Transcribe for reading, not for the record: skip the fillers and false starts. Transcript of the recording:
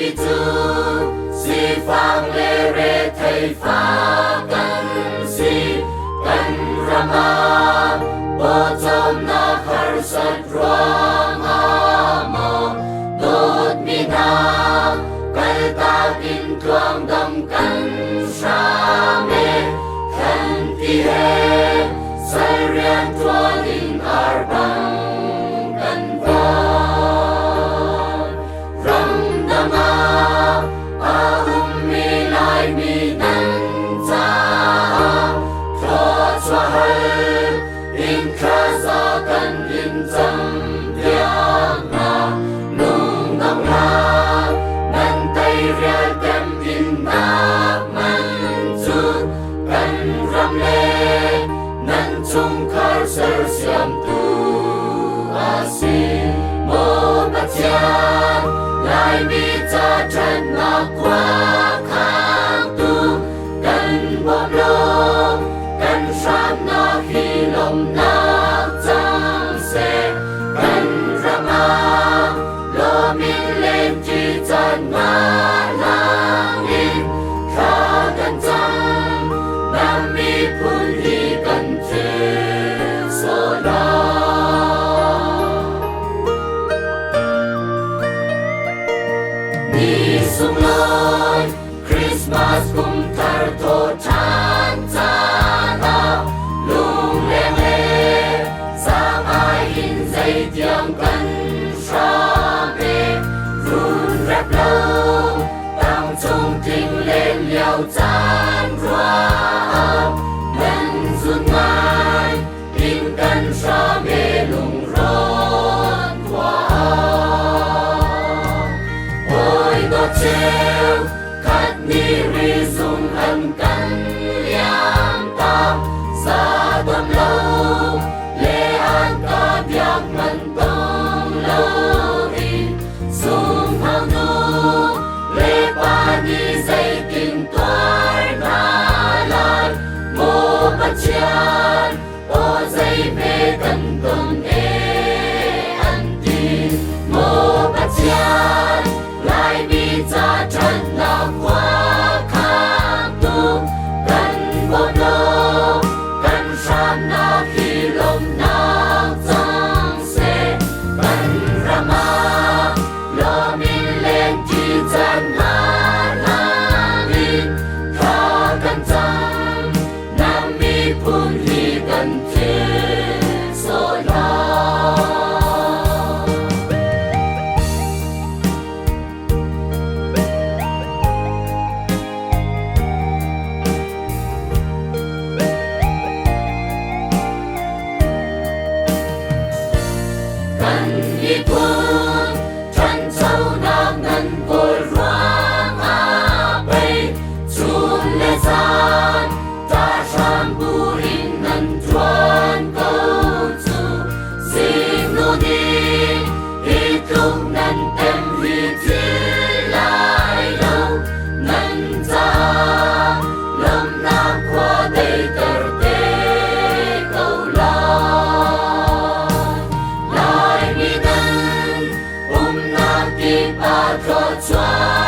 mi tu si phang le re thầy pha kan si kan rama bo chom na khar sat ruang amo dot mi na kal ta kin tuang dam kan sa me kan ti he sai rian tua ding ar bang kan va ram dama mi lai mi nan cha tho chwa hai in kha za kan in cham piang na nung dam la nan tai ria tem in na man chu kan ram le nan chung khar sar siam tu asi mo pathian lai mi cha chan na kwa khang tu kan bom lo kan sam na hi lom na chang se kan rama lo min len chi chan na lang in kha kan chang nam mi phun hi kan che so la sung loi Christmas kum tar tho chan chana lung le le sang ai in dây tiang kan sa be run rap lo tang chung ting lên liao chan rua nan zun mai in kan sa me lung ron qua treo khát ni ri dung ân căn liang ta sa tâm lâu lê an ca biak man tông lâu in dung hang nu lê pa ni dây kinh toar na lai mô bát chian o dây mê tân tôn e an tin mô bát chian lai mi cha chan na kwa khang tu kan bom lo kan sam na khi lom na chang se kan rama lo min len chi chan na lang in kha kan chang nam mi phun hi kan che so la ipun chan chau nam nan kol ruang a bay chun le san ta sham burin nan chuan câu chu sim nu ni hi tung nan tem hi chi lai lâu nan cha lom na qua đây ter te câu la pa tro chua